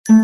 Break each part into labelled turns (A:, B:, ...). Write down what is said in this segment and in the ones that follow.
A: Hello,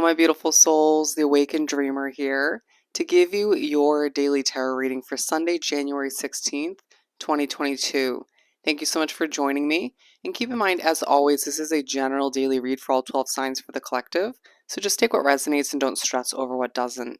A: my beautiful souls. The Awakened Dreamer here to give you your daily tarot reading for Sunday, January 16th, 2022. Thank you so much for joining me. And keep in mind, as always, this is a general daily read for all 12 signs for the collective. So just take what resonates and don't stress over what doesn't.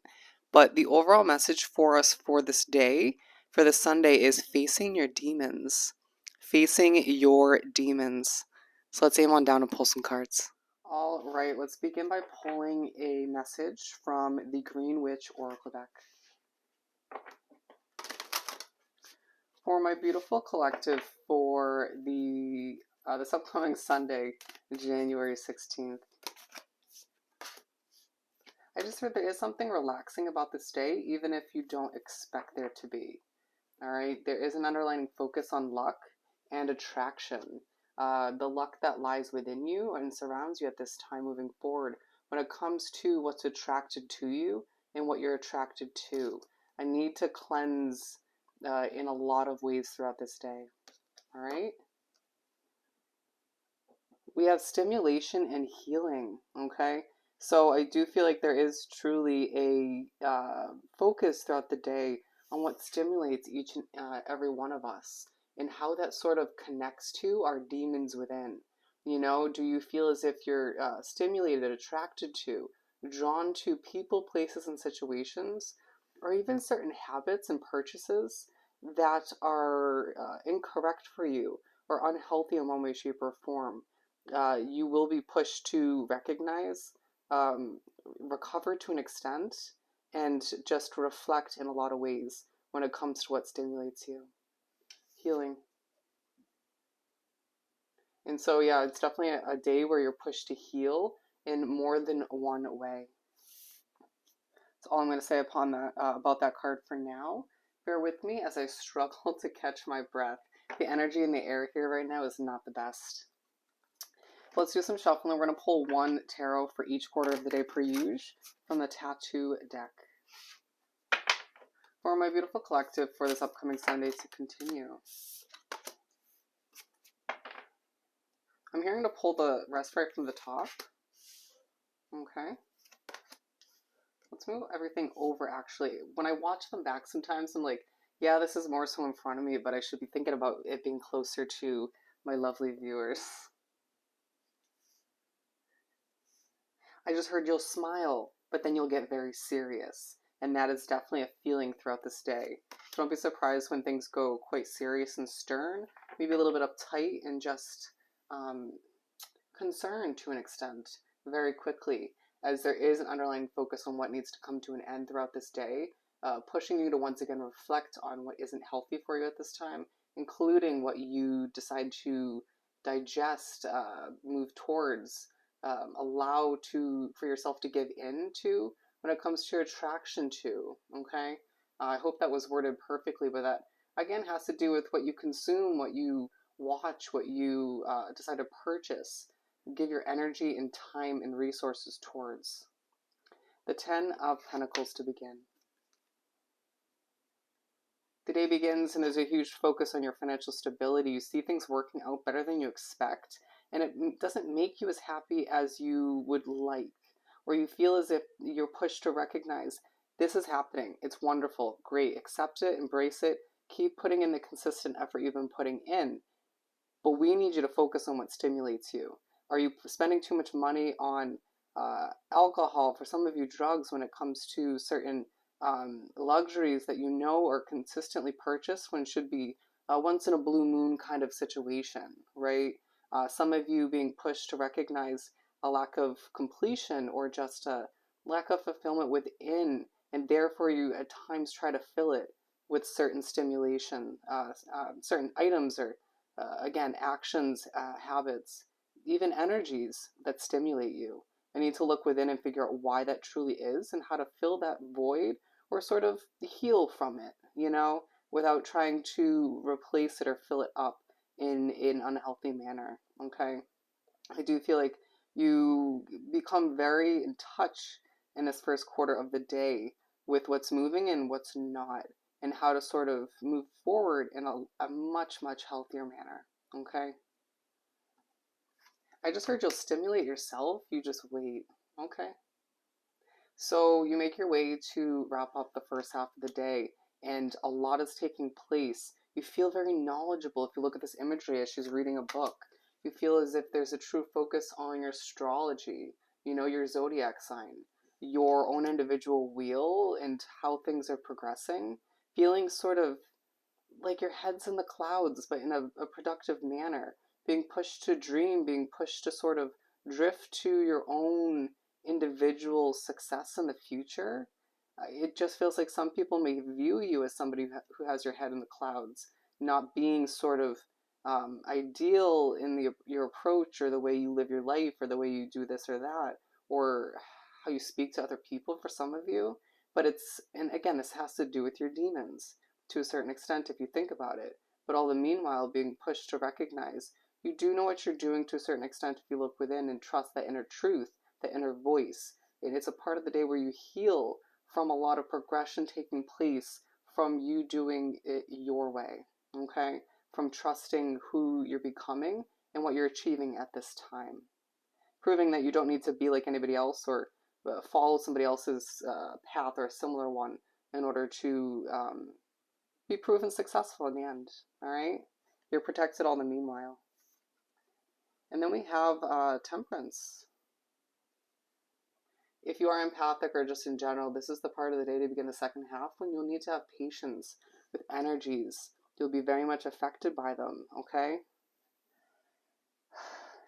A: But the overall message for us for this day, for this Sunday, is facing your demons. Facing your demons. So let's aim on down and pull some cards. All right, let's begin by pulling a message from the Green Witch Oracle deck. For my beautiful collective for this upcoming Sunday, January 16th. I just heard there is something relaxing about this day, even if you don't expect there to be. All right, there is an underlying focus on luck and attraction. The luck that lies within you and surrounds you at this time moving forward when it comes to what's attracted to you and what you're attracted to. I need to cleanse in a lot of ways throughout this day. All right. We have stimulation and healing. Okay. So I do feel like there is truly a focus throughout the day on what stimulates each and every one of us, and how that sort of connects to our demons within. You know, do you feel as if you're stimulated, attracted to, drawn to people, places, and situations, or even certain habits and purchases that are incorrect for you or unhealthy in one way, shape, or form? You will be pushed to recognize, recover to an extent, and just reflect in a lot of ways when it comes to what stimulates you. Healing. And so, yeah, it's definitely a day where you're pushed to heal in more than one way. That's all I'm going to say upon that about that card for now. Bear with me as I struggle to catch my breath. The energy in the air here right now is not the best. Let's do some shuffling. We're going to pull one tarot for each quarter of the day per usual from the Tattoo deck. For my beautiful collective for this upcoming Sunday to continue. I'm hearing to pull the rest right from the top. Okay. Let's move everything over, actually. When I watch them back sometimes, I'm like, yeah, this is more so in front of me, but I should be thinking about it being closer to my lovely viewers. I just heard you'll smile, but then you'll get very serious. And that is definitely a feeling throughout this day. Don't be surprised when things go quite serious and stern, maybe a little bit uptight and just concerned to an extent very quickly, as there is an underlying focus on what needs to come to an end throughout this day, pushing you to once again reflect on what isn't healthy for you at this time, including what you decide to digest, move towards, allow for yourself to give in to when it comes to your attraction to. Okay, I hope that was worded perfectly, but that again has to do with what you consume, what you watch, what you decide to purchase, give your energy and time and resources towards. The Ten of Pentacles to begin. The day begins and there's a huge focus on your financial stability. You see things working out better than you expect, and it doesn't make you as happy as you would like, or you feel as if you're pushed to recognize this is happening. It's wonderful, great, accept it, embrace it, keep putting in the consistent effort you've been putting in. But we need you to focus on what stimulates you. Are you spending too much money on alcohol, for some of you drugs, when it comes to certain luxuries that you know are consistently purchased when it should be a once in a blue moon kind of situation, right? Some of you being pushed to recognize a lack of completion or just a lack of fulfillment within, and therefore you at times try to fill it with certain stimulation, certain items or again, actions, habits, even energies that stimulate you. I need to look within and figure out why that truly is and how to fill that void or sort of heal from it, you know, without trying to replace it or fill it up in an unhealthy manner. Okay. I do feel like you become very in touch in this first quarter of the day with what's moving and what's not. and how to sort of move forward in a much, much healthier manner. Okay? I just heard you'll stimulate yourself. You just wait. Okay. So you make your way to wrap up the first half of the day, and a lot is taking place. You feel very knowledgeable if you look at this imagery as she's reading a book. You feel as if there's a true focus on your astrology, your zodiac sign, your own individual wheel, and how things are progressing. Feeling sort of like your head's in the clouds, but in a productive manner. Being pushed to dream, being pushed to sort of drift to your own individual success in the future. It just feels like some people may view you as somebody who has your head in the clouds, not being sort of ideal in your approach or the way you live your life or the way you do this or that or how you speak to other people for some of you. But and again, this has to do with your demons to a certain extent if you think about it. But all the meanwhile being pushed to recognize you do know what you're doing to a certain extent if you look within and trust that inner truth, the inner voice. And it's a part of the day where you heal from a lot of progression taking place from you doing it your way, okay? From trusting who you're becoming and what you're achieving at this time. Proving that you don't need to be like anybody else or follow somebody else's path or a similar one in order to be proven successful in the end, all right? You're protected all the meanwhile. And then we have temperance. If you are empathic or just in general, this is the part of the day to begin the second half when you'll need to have patience with energies. You'll be very much affected by them, okay?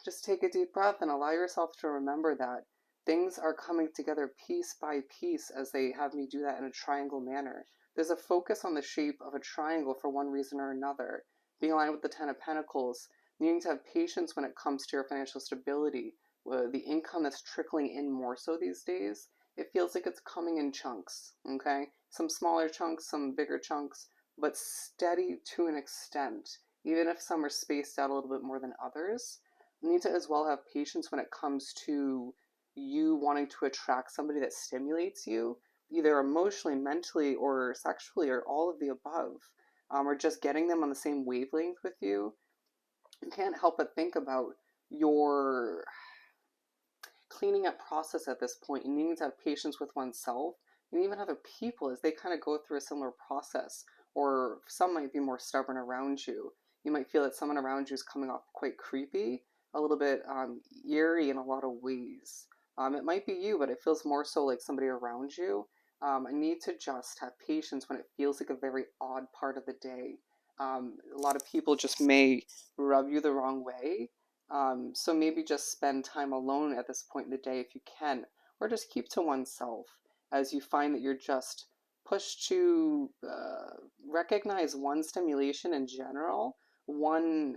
A: Just take a deep breath and allow yourself to remember that things are coming together piece by piece as they have me do that in a triangle manner. There's a focus on the shape of a triangle for one reason or another. Being aligned with the Ten of Pentacles, needing to have patience when it comes to your financial stability, the income that's trickling in more so these days, it feels like it's coming in chunks, okay? Some smaller chunks, some bigger chunks, but steady to an extent, even if some are spaced out a little bit more than others. You need to as well have patience when it comes to you wanting to attract somebody that stimulates you, either emotionally, mentally, or sexually, or all of the above, or just getting them on the same wavelength with you. You can't help but think about your cleaning up process at this point. You need to have patience with oneself and even other people as they kind of go through a similar process, or some might be more stubborn around you. You might feel that someone around you is coming off quite creepy, a little bit eerie in a lot of ways. It might be you, but it feels more so like somebody around you. I need to just have patience when it feels like a very odd part of the day. A lot of people just may rub you the wrong way. So maybe just spend time alone at this point in the day if you can, or just keep to oneself as you find that you're just pushed to recognize one stimulation in general, one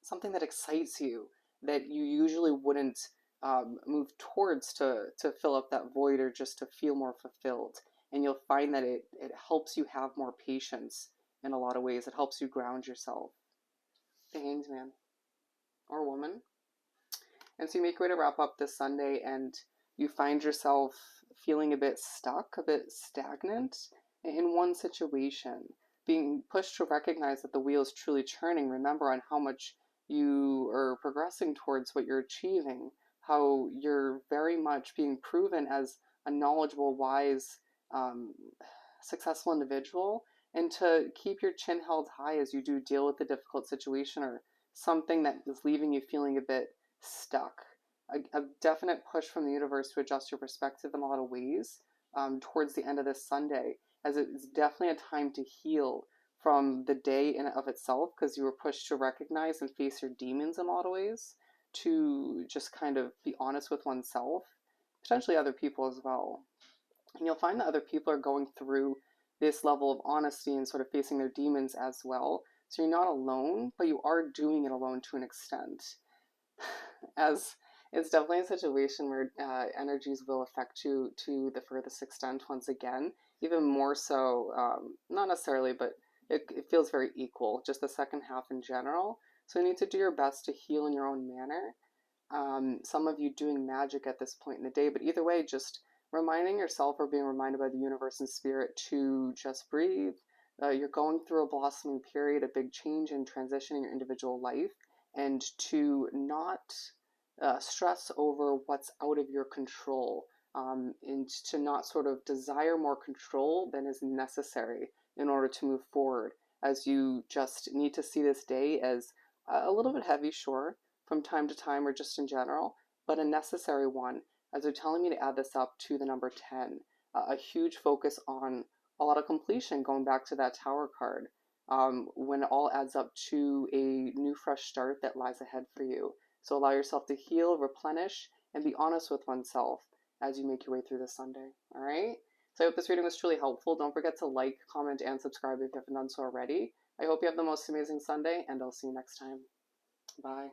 A: something that excites you that you usually wouldn't move towards to fill up that void or just to feel more fulfilled. And you'll find that it helps you have more patience in a lot of ways. It helps you ground yourself. The Hanged Man or woman. And so you make your way to wrap up this Sunday and you find yourself feeling a bit stuck, a bit stagnant in one situation, being pushed to recognize that the wheel is truly turning. Remember on how much you are progressing towards what you're achieving, how you're very much being proven as a knowledgeable, wise, um, successful individual, and to keep your chin held high as you do deal with a difficult situation or something that is leaving you feeling a bit stuck. A definite push from the universe to adjust your perspective in a lot of ways towards the end of this Sunday, as it's definitely a time to heal from the day in and of itself, because you were pushed to recognize and face your demons in a lot of ways, to just kind of be honest with oneself, potentially other people as well. And you'll find that other people are going through this level of honesty and sort of facing their demons as well. So you're not alone, but you are doing it alone to an extent. As it's definitely a situation where energies will affect you to the furthest extent once again, even more so, not necessarily, but it feels very equal, just the second half in general. So you need to do your best to heal in your own manner. Some of you doing magic at this point in the day, but either way, just reminding yourself or being reminded by the universe and spirit to just breathe. You're going through a blossoming period, a big change and transition in your individual life, and to not stress over what's out of your control, and to not sort of desire more control than is necessary in order to move forward, as you just need to see this day as a little bit heavy, sure, from time to time or just in general, but a necessary one, as they're telling me to add this up to the number 10, a huge focus on a lot of completion, going back to that Tower card, when it all adds up to a new fresh start that lies ahead for you. So allow yourself to heal, replenish, and be honest with oneself as you make your way through this Sunday. All right? So I hope this reading was truly helpful. Don't forget to like, comment, and subscribe if you haven't done so already. I hope you have the most amazing Sunday, and I'll see you next time. Bye.